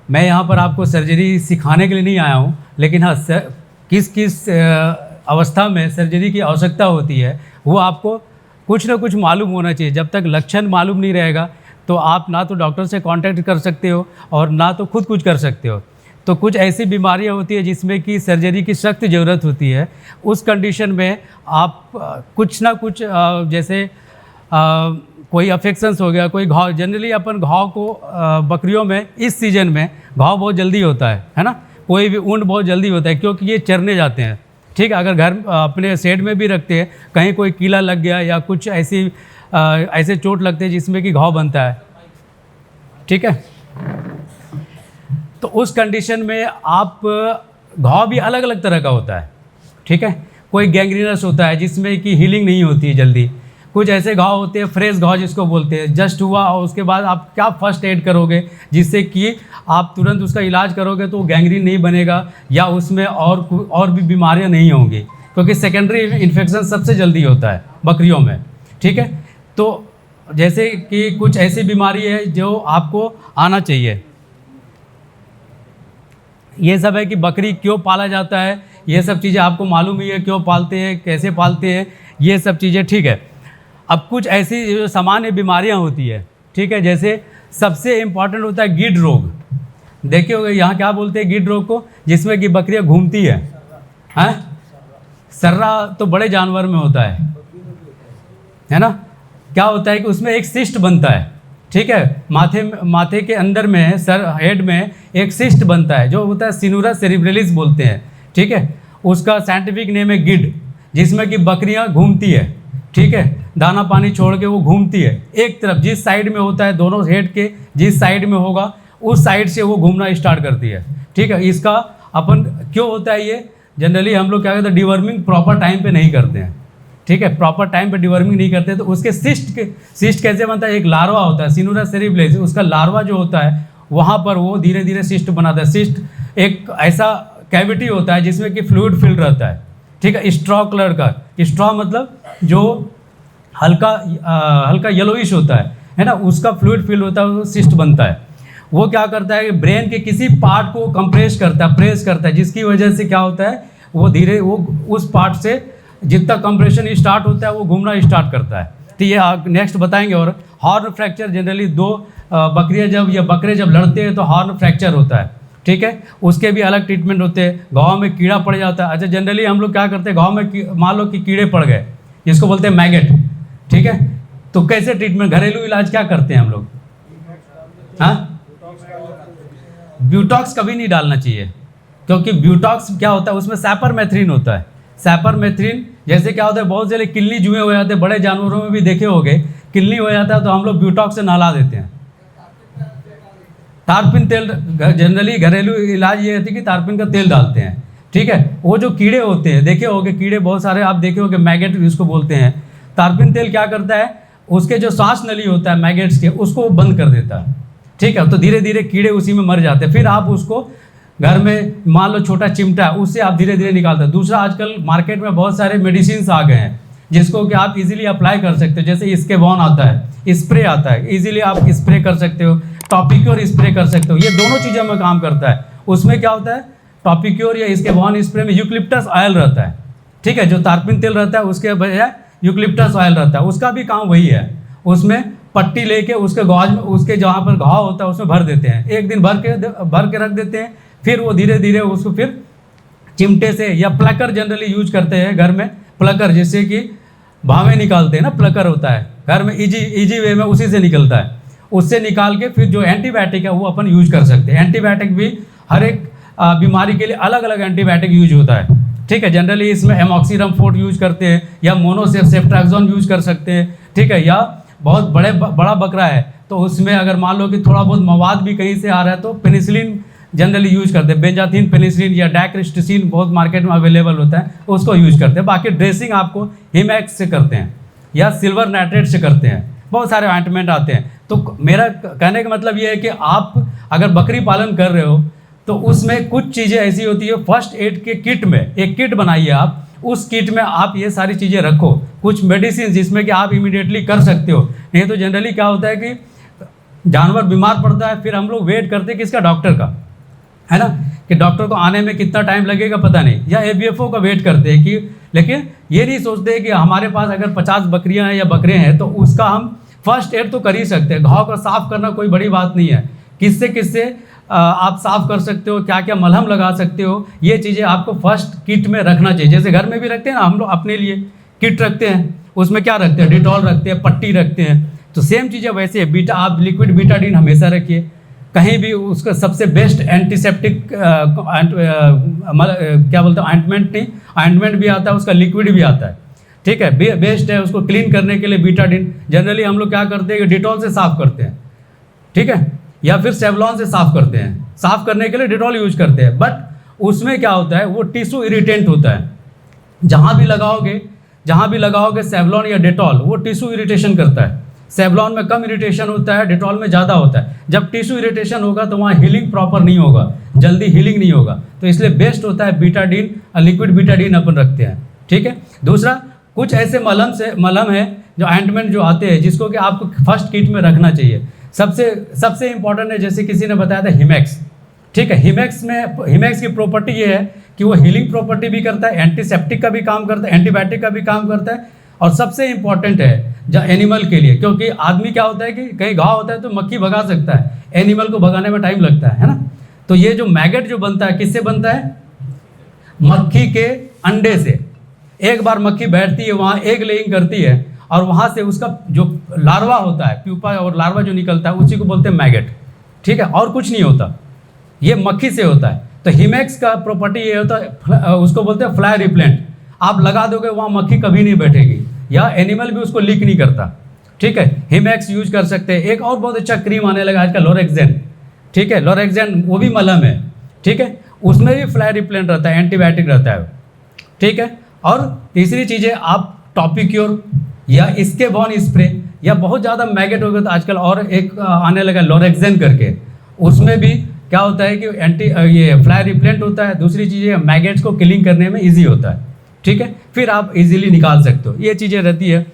मैं यहाँ पर आपको सर्जरी सिखाने के लिए नहीं आया हूँ, लेकिन हाँ किस किस अवस्था में सर्जरी की आवश्यकता होती है वो आपको कुछ ना कुछ मालूम होना चाहिए। जब तक लक्षण मालूम नहीं रहेगा तो आप ना तो डॉक्टर से कांटेक्ट कर सकते हो और ना तो खुद कुछ कर सकते हो। तो कुछ ऐसी बीमारियां होती है जिसमें कि सर्जरी की सख्त ज़रूरत होती है। उस कंडीशन में आप कुछ ना कुछ जैसे कोई अफेक्शंस हो गया, कोई घाव, जनरली अपन घाव को बकरियों में इस सीज़न में घाव बहुत जल्दी होता है ना, कोई भी ऊँट बहुत जल्दी होता है क्योंकि ये चरने जाते हैं। ठीक है, अगर घर अपने शेड में भी रखते हैं, कहीं कोई कीला लग गया या कुछ ऐसे चोट लगते हैं जिसमें कि घाव बनता है। ठीक है, तो उस कंडीशन में आप घाव भी अलग अलग तरह का होता है। ठीक है, कोई गैंग्रीनस होता है जिसमें कि हीलिंग नहीं होती है जल्दी। कुछ ऐसे घाव होते हैं फ्रेश घाव जिसको बोलते हैं, जस्ट हुआ और उसके बाद आप क्या फर्स्ट एड करोगे जिससे कि आप तुरंत उसका इलाज करोगे तो गैंग्रीन नहीं बनेगा या उसमें और भी बीमारियां नहीं होंगी, क्योंकि सेकेंडरी इन्फेक्शन सबसे जल्दी होता है बकरियों में। ठीक है, तो जैसे कि कुछ ऐसी बीमारी है जो आपको आना चाहिए। ये सब है कि बकरी क्यों पाला जाता है, ये सब चीज़ें आपको मालूम ही है, क्यों पालते हैं, कैसे पालते हैं, ये सब चीज़ें। ठीक है, अब कुछ ऐसी जो सामान्य बीमारियां होती है। ठीक है, जैसे सबसे इम्पॉर्टेंट होता है गिड रोग। देखे होंगे यहाँ क्या बोलते हैं गिड रोग को, जिसमें कि बकरियां घूमती है। सर्रा तो बड़े जानवर में होता है ना। क्या होता है कि उसमें एक सिस्ट बनता है। ठीक है, माथे के अंदर में हेड में एक सिस्ट बनता है जो होता है सिनुरा सेरिब्रलिस बोलते हैं। ठीक है, उसका साइंटिफिक नेम है गिड, जिसमें कि बकरियां घूमती है। ठीक है, दाना पानी छोड़ के वो घूमती है एक तरफ, जिस साइड में होता है दोनों हेड के जिस साइड में होगा उस साइड से वो घूमना स्टार्ट करती है। ठीक है, इसका अपन क्यों होता है ये, जनरली हम लोग क्या करते हैं डिवर्मिंग प्रॉपर टाइम पे नहीं करते हैं। ठीक है, प्रॉपर टाइम पे डिवर्मिंग नहीं करते तो उसके सिस्ट कैसे बनता है, एक लार्वा होता है सिनुरा सेरिब्रलिस, उसका लार्वा जो होता है वहाँ पर वो धीरे धीरे सिस्ट बनाता है। सिस्ट एक ऐसा कैविटी होता है जिसमें कि फ्लूइड फिल रहता है। ठीक है, स्ट्रॉ कलर का, स्ट्रॉ मतलब जो हल्का येलोइश होता है ना, उसका फ्लूइड फिल होता है, वो सिस्ट बनता है। वो क्या करता है कि ब्रेन के किसी पार्ट को कंप्रेस करता है, प्रेस करता है, जिसकी वजह से क्या होता है वो उस पार्ट से जितना कंप्रेशन स्टार्ट होता है वो घूमना स्टार्ट करता है। तो ये नेक्स्ट बताएंगे। और हॉर्न फ्रैक्चर, जनरली दो बकरे जब लड़ते हैं तो हॉर्न फ्रैक्चर होता है। ठीक है, उसके भी अलग ट्रीटमेंट होते हैं। घाव में कीड़ा पड़ जाता है। अच्छा, जनरली हम लोग क्या करते हैं, घाव में मान लो कि कीड़े पड़ गए, जिसको बोलते हैं मैगेट। ठीक है, तो कैसे ट्रीटमेंट, घरेलू इलाज क्या करते हैं हम लोग? ब्यूटॉक्स कभी नहीं डालना चाहिए, क्योंकि ब्यूटॉक्स क्या होता है उसमें सैपरमेथ्रिन होता है। सैपरमेथ्रिन जैसे क्या होता है, बहुत सारे किल्ली जुए हो जाते हैं, बड़े जानवरों में भी देखे होंगे, किल्ली हो जाता है तो हम लोग ब्यूटॉक्स से नहला देते हैं। तारपिन तेल, जनरली घरेलू इलाज ये होती है कि तारपिन का तेल डालते हैं। ठीक है, वो जो कीड़े होते हैं देखे होंगे, कीड़े बहुत सारे आप देखे होंगे, मैगेट जिसको बोलते हैं। तारपिन तेल क्या करता है, उसके जो सांस नली होता है मैगेट्स के, उसको बंद कर देता है। ठीक है, तो धीरे धीरे कीड़े उसी में मर जाते हैं। फिर आप उसको घर में मान लो छोटा चिमटा है, उससे आप धीरे धीरे निकालते हैं। दूसरा, आजकल मार्केट में बहुत सारे मेडिसिन आ गए हैं जिसको कि आप इजीली अप्लाई कर सकते हो। जैसे इसकेबॉन आता है, स्प्रे आता है, इजीली आप स्प्रे कर सकते हो, टॉपिक्योर स्प्रे कर सकते हो। ये दोनों चीज़ों में काम करता है। उसमें क्या होता है, टॉपिक्योर या इसकेबॉन स्प्रे में यूकलिप्टस ऑयल रहता है। ठीक है, जो तारपिन तेल रहता है उसके बजाय यूकलिप्टस ऑयल रहता है, उसका भी काम वही है। उसमें पट्टी लेके उसके गौज में, उसके जहाँ पर घाव होता है उसमें भर देते हैं, एक दिन भर के रख देते हैं। फिर वो धीरे धीरे उसको फिर चिमटे से या प्लकर जनरली यूज करते हैं घर में, प्लकर जिससे कि भावें निकालते हैं ना, प्लकर होता है घर में, इजी वे में उसी से निकलता है। उससे निकाल के फिर जो एंटीबायोटिक है वो अपन यूज कर सकते हैं। एंटीबायोटिक भी हर एक बीमारी के लिए अलग अलग एंटीबायोटिक यूज होता है। ठीक है, जनरली इसमें एमॉक्सीरम फोर्ट यूज करते हैं या मोनोसेफ्ट्राक्सोन यूज कर सकते हैं। ठीक है, या बहुत बड़ा बकरा है तो उसमें अगर मान लो कि थोड़ा बहुत मवाद भी कहीं से आ रहा है तो पेनिसिलिन जनरली यूज करते हैं। बेंजाथिन पेनिसिलिन या डाइक्रिस्टिसिन बहुत मार्केट में अवेलेबल होता है, उसको यूज करते हैं। बाकी ड्रेसिंग आपको हिमैक्स से करते हैं या सिल्वर नाइट्रेट से करते हैं, बहुत सारे ऑइंटमेंट आते हैं। तो मेरा कहने का मतलब ये है कि आप अगर बकरी पालन कर रहे हो तो उसमें कुछ चीज़ें ऐसी होती है, फर्स्ट एड के किट में एक किट बनाइए आप, उस किट में आप ये सारी चीज़ें रखो, कुछ मेडिसिन जिसमें कि आप इमीडिएटली कर सकते हो। नहीं तो जनरली क्या होता है कि जानवर बीमार पड़ता है, फिर हम लोग वेट करते हैं किसका, डॉक्टर का, है ना, कि डॉक्टर को आने में कितना टाइम लगेगा पता नहीं, या ABFO का वेट करते हैं कि, लेकिन ये नहीं सोचते कि हमारे पास अगर 50 बकरियां हैं या बकरे हैं तो उसका हम फर्स्ट एड तो कर ही सकते हैं। घाव का साफ करना कोई बड़ी बात नहीं है, किससे किससे आप साफ कर सकते हो, क्या क्या मलहम लगा सकते हो, ये चीज़ें आपको फर्स्ट किट में रखना चाहिए। जैसे घर में भी रखते हैं ना हम लोग अपने लिए किट रखते हैं, उसमें क्या रखते हैं, डिटॉल रखते हैं, पट्टी रखते हैं, तो सेम चीज़ें वैसे है। बीटा, आप लिक्विड बीटाडीन हमेशा रखिए कहीं भी। उसका सबसे बेस्ट एंटीसेप्टिक क्या बोलते हैं, ऑइंटमेंट नहीं, ऑइंटमेंट भी आता है, उसका लिक्विड भी आता है, ठीक है, बेस्ट है उसको क्लीन करने के लिए बीटाडीन। जनरली हम लोग क्या करते हैं कि डिटॉल से साफ़ करते हैं, ठीक है, या फिर सेवलॉन से साफ़ करते हैं। साफ़ करने के लिए डिटॉल यूज करते हैं, बट उसमें क्या होता है, वो टिश्यू इरिटेंट होता है। जहाँ भी लगाओगे सेवलॉन या डिटॉल, वो टिश्यू इरिटेशन करता है। सेवलॉन में कम इरिटेशन होता है, डिटॉल में ज़्यादा होता है। जब टिश्यू इरिटेशन होगा तो वहाँ हीलिंग प्रॉपर नहीं होगा, जल्दी हीलिंग नहीं होगा, तो इसलिए बेस्ट होता है बीटाडीन, लिक्विड बीटाडीन अपन रखते हैं, ठीक है। दूसरा, कुछ ऐसे मलहम है जो ऑइंटमेंट जो आते हैं जिसको कि आपको फर्स्ट किट में रखना चाहिए। सबसे इंपॉर्टेंट है, जैसे किसी ने बताया था हिमैक्स, ठीक है। हिमैक्स की प्रॉपर्टी ये है कि वो हीलिंग प्रॉपर्टी भी करता है, एंटीसेप्टिक का भी काम करता है, एंटीबायोटिक का भी काम करता है, और सबसे इंपॉर्टेंट है जो एनिमल के लिए, क्योंकि आदमी क्या होता है कि कहीं घाव होता है तो मक्खी भगा सकता है, एनिमल को भगाने में टाइम लगता है ना। तो ये जो मैगेट जो बनता है किससे बनता है, मक्खी के अंडे से। एक बार मक्खी बैठती है वहाँ, एग लेइंग करती है, और वहाँ से उसका जो लार्वा होता है, प्यूपा और लार्वा जो निकलता है उसी को बोलते हैं मैगेट, ठीक है, और कुछ नहीं होता, ये मक्खी से होता है। तो हिमैक्स का प्रॉपर्टी ये होता है, उसको बोलते हैं फ्लाई रिप्लेंट। आप लगा दोगे वहाँ मक्खी कभी नहीं बैठेगी, या एनिमल भी उसको लीक नहीं करता, ठीक है। हिमैक्स यूज कर सकते हैं। एक और बहुत अच्छा क्रीम आने लगा आजकल, लोरेक्सेन, ठीक है, लोरेक्सेन वो भी मलहम है, ठीक है, उसमें भी फ्लाई रिप्लेंट रहता है, एंटीबायोटिक रहता है, ठीक है। और तीसरी चीज़ है, आप टॉपिक्योर या इसके बॉन स्प्रे, या बहुत ज़्यादा मैगेट हो गया तो आजकल और एक आने लगा लोरेक्सेन करके, उसमें भी क्या होता है कि ये फ्लाई रिप्लेंट होता है। दूसरी चीज़ है मैगेट्स को किलिंग करने में ईजी होता है, ठीक है, फिर आप इजीली निकाल सकते हो, ये चीज़ें रहती है।